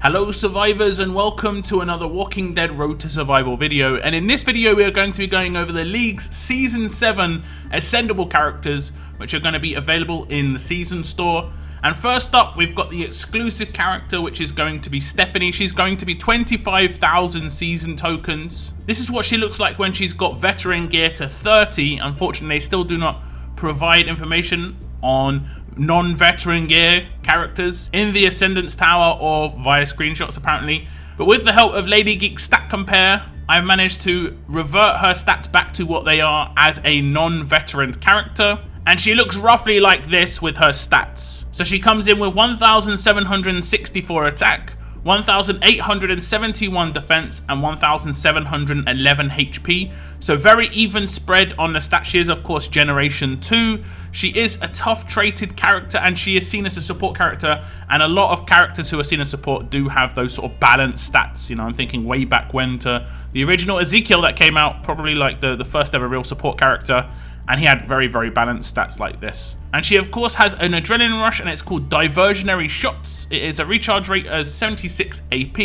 Hello survivors and welcome to another Walking Dead Road to Survival video, and in this video we are going to be going over the League's Season 7 ascendable characters which are going to be available in the Season Store. And first up we've got the exclusive character, which is going to be Stephanie. She's going to be 25,000 season tokens. This is what she looks like when she's got veteran gear to 30. Unfortunately they still do not provide information on non-veteran gear characters in the Ascendance Tower or via screenshots apparently. But with the help of Lady Geek Stat Compare, I've managed to revert her stats back to what they are as a non-veteran character, and she looks roughly like this with her stats. So she comes in with 1,764 attack, 1,871 defense, and 1,711 HP. So very even spread on the stats. She is of course generation 2. She is a tough traded character and she is seen as a support character, and a lot of characters who are seen as support do have those sort of balanced stats. You know, I'm thinking way back when to the original Ezekiel that came out, probably like the first ever real support character, and he had very balanced stats like this. And she of course has an adrenaline rush, and it's called Diversionary Shots. It is a recharge rate of 76 AP,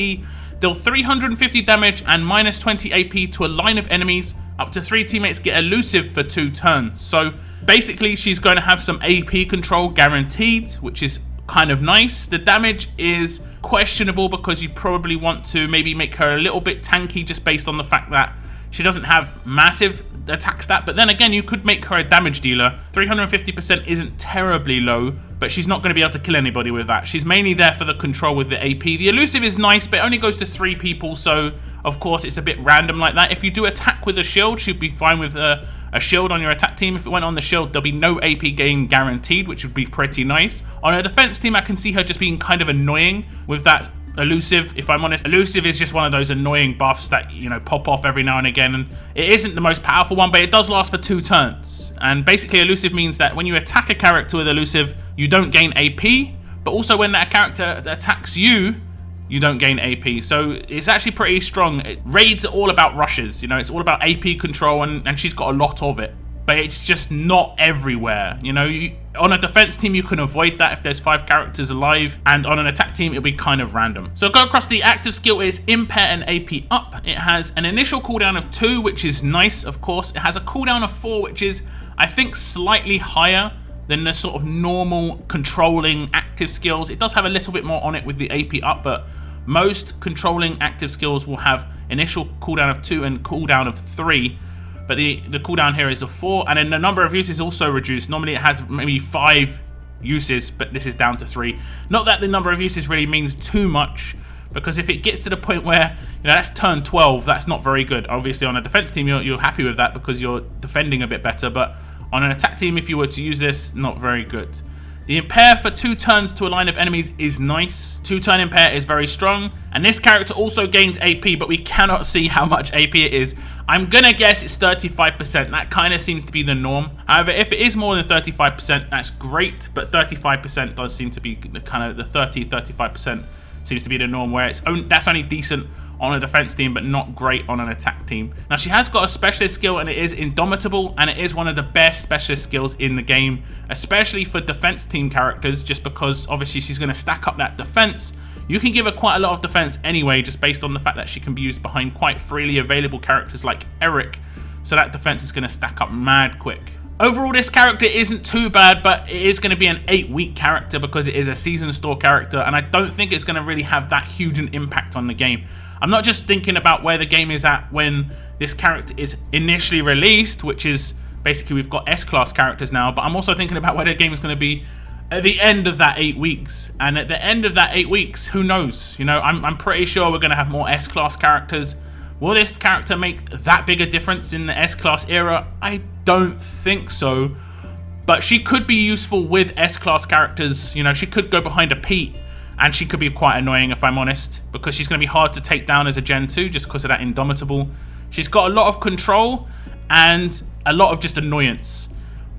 deal 350 damage and minus 20 AP to a line of enemies. Up to 3 teammates get elusive for 2 turns. So basically she's going to have some AP control guaranteed, which is kind of nice. The damage is questionable because you probably want to maybe make her a little bit tanky just based on the fact that she doesn't have massive attack stat, but then again you could make her a damage dealer. 350% isn't terribly low, but she's not going to be able to kill anybody with that. She's mainly there for the control with the AP. The elusive is nice, but it only goes to 3 people, so of course it's a bit random like that. If you do attack with a shield, she'd be fine with a shield on your attack team. If it went on the shield, there'll be no AP gain guaranteed, which would be pretty nice. On a defense team, I can see her just being kind of annoying with that elusive, if I'm honest. Elusive is just one of those annoying buffs that, you know, pop off every now and again, and it isn't the most powerful one, but it does last for 2 turns. And basically elusive means that when you attack a character with elusive, you don't gain AP, but also when that character attacks you, you don't gain AP. So it's actually pretty strong. Raids are all about rushes, you know, it's all about AP control, and she's got a lot of it. But it's just not everywhere. You know, on a defense team you can avoid that if there's 5 characters alive, and on an attack team it'll be kind of random. So go across. The active skill is Impair and AP up. It has an initial cooldown of 2, which is nice of course. It has a cooldown of 4, which is I think slightly higher than the sort of normal controlling active skills. It does have a little bit more on it with the AP up, but most controlling active skills will have initial cooldown of 2 and cooldown of 3. But the cooldown here is a 4, and then the number of uses is also reduced. Normally it has maybe 5 uses, but this is down to 3. Not that the number of uses really means too much, because if it gets to the point where, you know, that's turn 12, that's not very good. Obviously on a defense team you're happy with that because you're defending a bit better, but on an attack team, if you were to use this, not very good. The impair for 2 turns to a line of enemies is nice. 2-turn impair is very strong. And this character also gains AP, but we cannot see how much AP it is. I'm gonna guess it's 35%. That kind of seems to be the norm. However, if it is more than 35%, that's great. But 35% does seem to be the kind of the 35% seems to be the norm, where that's only decent on a defense team but not great on an attack team. Now she has got a specialist skill, and it is Indomitable, and it is one of the best specialist skills in the game, especially for defense team characters, just because obviously she's going to stack up that defense. You can give her quite a lot of defense anyway, just based on the fact that she can be used behind quite freely available characters like Eric, so that defense is going to stack up mad quick. Overall, this character isn't too bad, but it is going to be an 8-week character because it is a season store character, and I don't think it's going to really have that huge an impact on the game. I'm not just thinking about where the game is at when this character is initially released, which is basically we've got S-class characters now, but I'm also thinking about where the game is going to be at the end of that 8 weeks. And at the end of that 8 weeks, who knows? You know, I'm pretty sure we're going to have more S-class characters. Will this character make that big a difference in the S-class era? I don't think so, but she could be useful with S-class characters. You know, she could go behind a Pete, and she could be quite annoying if I'm honest, because she's going to be hard to take down as a Gen 2 just because of that Indomitable. She's got a lot of control and a lot of just annoyance,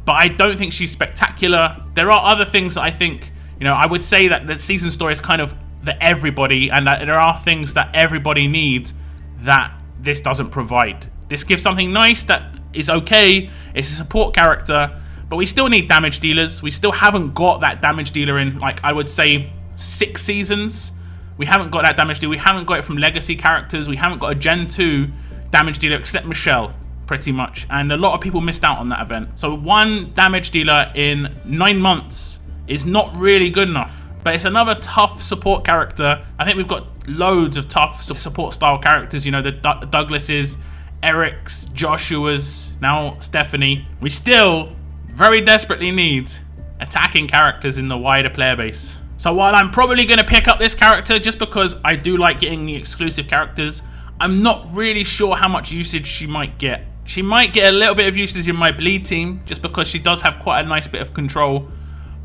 but I don't think she's spectacular. There are other things that I think, you know, I would say that the season story is kind of the everybody, and that there are things that everybody needs that this doesn't provide. This gives something nice that is okay. It's a support character, but we still need damage dealers. We still haven't got that damage dealer in, like, I would say 6 seasons. We haven't got that damage dealer. We haven't got it from legacy characters. We haven't got a Gen 2 damage dealer except Michelle, pretty much. And a lot of people missed out on that event. So 1 damage dealer in 9 months is not really good enough. But it's another tough support character. I think we've got loads of tough support style characters. You know, the Douglases, Eric's, Joshua's, now Stephanie. We still very desperately need attacking characters in the wider player base. So while I'm probably going to pick up this character just because I do like getting the exclusive characters, I'm not really sure how much usage she might get. She might get a little bit of usage in my bleed team just because she does have quite a nice bit of control,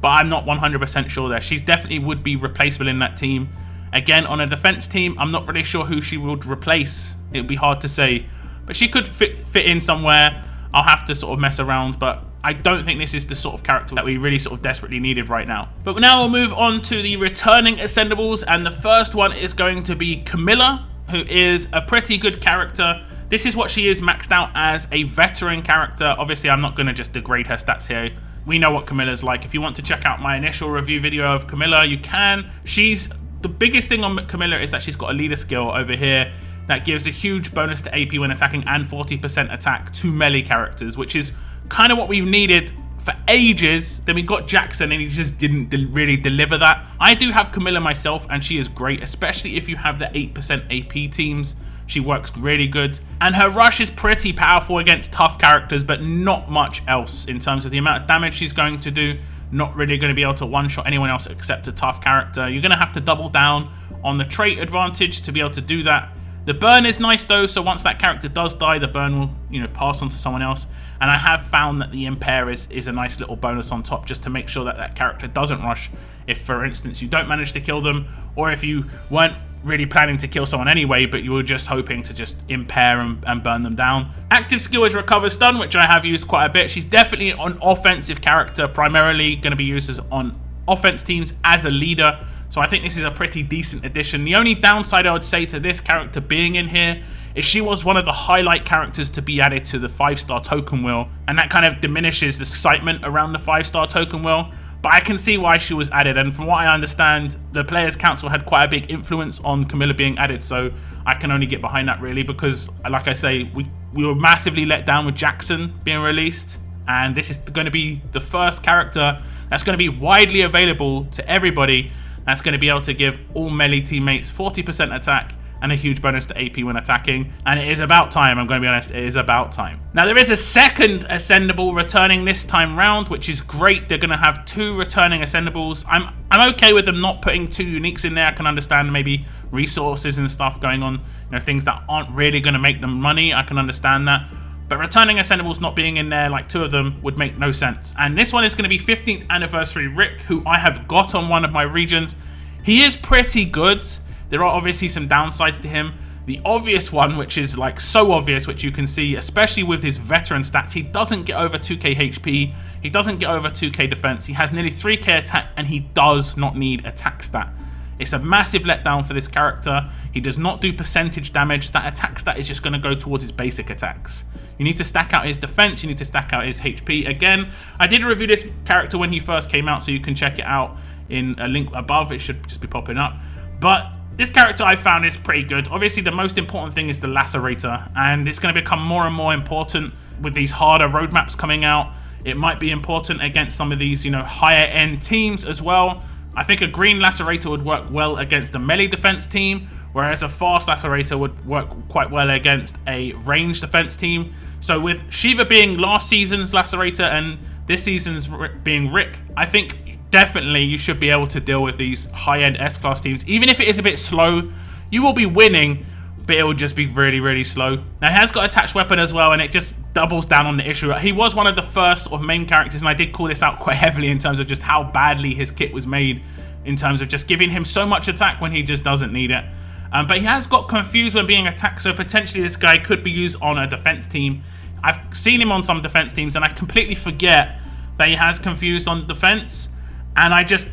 but I'm not 100% sure there. She definitely would be replaceable in that team. Again, on a defense team, I'm not really sure who she would replace. It would be hard to say, but she could fit in somewhere. I'll have to sort of mess around, but I don't think this is the sort of character that we really sort of desperately needed right now. But now we'll move on to the returning ascendables, and the first one is going to be Camilla, who is a pretty good character. This is what she is maxed out as, a veteran character. Obviously, I'm not going to just degrade her stats here. We know what Camilla's like. If you want to check out my initial review video of Camilla, you can. The biggest thing on Camilla is that she's got a leader skill over here that gives a huge bonus to AP when attacking and 40% attack to melee characters, which is kind of what we've needed for ages. Then we got Jackson and he just didn't really deliver that. I do have Camilla myself and she is great, especially if you have the 8% AP teams. She works really good, and her rush is pretty powerful against tough characters, but not much else in terms of the amount of damage she's going to do. Not really going to be able to one-shot anyone else except a tough character. You're going to have to double down on the trait advantage to be able to do that. The burn is nice though, so once that character does die, the burn will, you know, pass on to someone else. And I have found that the impair is a nice little bonus on top, just to make sure that that character doesn't rush if, for instance, you don't manage to kill them, or if you weren't really planning to kill someone anyway, but you were just hoping to just impair and burn them down. Active skill is Recover Stun, which I have used quite a bit. She's definitely an offensive character, primarily going to be used on offense teams as a leader. So I think this is a pretty decent addition. The only downside I would say to this character being in here is she was one of the highlight characters to be added to the 5-star token wheel, and that kind of diminishes the excitement around the 5-star token wheel. But I can see why she was added, and from what I understand, the Players' Council had quite a big influence on Camilla being added, so I can only get behind that really, because, like I say, we were massively let down with Jackson being released, and this is going to be the first character that's going to be widely available to everybody, that's going to be able to give all melee teammates 40% attack and a huge bonus to AP when attacking. And it is about time, I'm going to be honest, it is about time. Now there is a second ascendable returning this time round, which is great. They're going to have 2 returning ascendables. I'm okay with them not putting 2 uniques in there. I can understand maybe resources and stuff going on, you know, things that aren't really going to make them money. I can understand that. But returning ascendables not being in there, like 2 of them, would make no sense. And this one is going to be 15th anniversary Rick, who I have got on one of my regions. He is pretty good. There are obviously some downsides to him. The obvious one, which is like so obvious, which you can see, especially with his veteran stats, he doesn't get over 2k HP, he doesn't get over 2k defense, he has nearly 3k attack, and he does not need attack stat. It's a massive letdown for this character. He does not do percentage damage. That attack stat is just going to go towards his basic attacks. You need to stack out his defense, you need to stack out his HP. Again, I did review this character when he first came out, so you can check it out in a link above. It should just be popping up. But this character I found is pretty good. Obviously, the most important thing is the Lacerator, and it's going to become more and more important with these harder roadmaps coming out. It might be important against some of these, you know, higher end teams as well. I think a green Lacerator would work well against a melee defense team, whereas a fast Lacerator would work quite well against a ranged defense team. So with Shiva being last season's Lacerator and this season's being Rick, I think definitely you should be able to deal with these high-end S-class teams. Even if it is a bit slow, you will be winning, but it will just be really, really slow. Now, he has got attached weapon as well, and it just doubles down on the issue. He was one of the first sort of main characters, and I did call this out quite heavily in terms of just how badly his kit was made, in terms of just giving him so much attack when he just doesn't need it. But he has got confused when being attacked, so potentially this guy could be used on a defense team. I've seen him on some defense teams, and I completely forget that he has confused on defense, and I just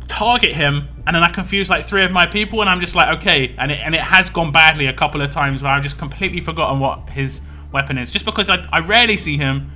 target him, and then I confuse like 3 of my people, and I'm just like, okay, and it has gone badly a couple of times where I've just completely forgotten what his weapon is, just because I rarely see him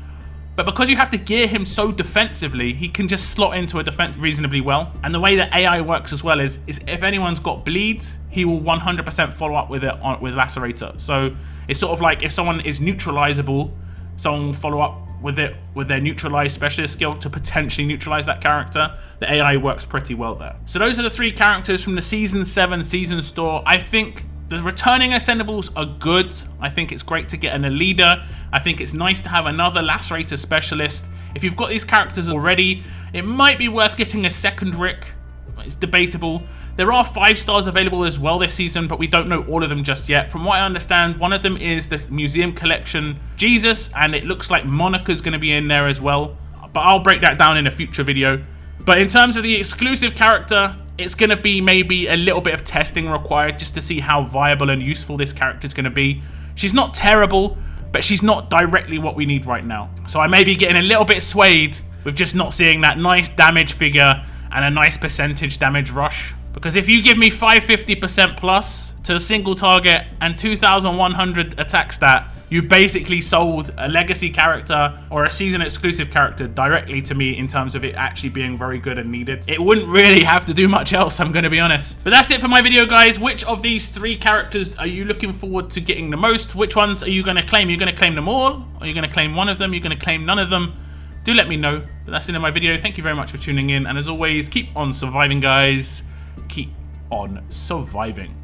but because you have to gear him so defensively, he can just slot into a defense reasonably well. And the way that AI works as well is if anyone's got bleed, he will 100% follow up with it with Lacerator. So it's sort of like if someone is neutralizable, someone will follow up with it with their neutralize specialist skill to potentially neutralize that character. The AI works pretty well there. So those are the 3 characters from the Season 7 Season Store. I think the returning ascendables are good. I think it's great to get a leader. I think it's nice to have another Lacerator specialist. If you've got these characters already, it might be worth getting a second Rick. It's debatable. There are 5 stars available as well this season, but we don't know all of them just yet. From what I understand, one of them is the Museum Collection Jesus, and it looks like Monica's going to be in there as well. But I'll break that down in a future video. But in terms of the exclusive character, it's going to be maybe a little bit of testing required just to see how viable and useful this character is going to be. She's not terrible, but she's not directly what we need right now. So I may be getting a little bit swayed with just not seeing that nice damage figure and a nice percentage damage rush. Because if you give me 550% plus to a single target and 2100 attack stat, you basically sold a legacy character or a season exclusive character directly to me in terms of it actually being very good and needed. It wouldn't really have to do much else, I'm going to be honest. But that's it for my video, guys. Which of these 3 characters are you looking forward to getting the most? Which ones are you going to claim? Are you going to claim them all? Or are you going to claim one of them? Are you going to claim none of them? Do let me know. But that's it in my video. Thank you very much for tuning in. And as always, keep on surviving, guys. Keep on surviving.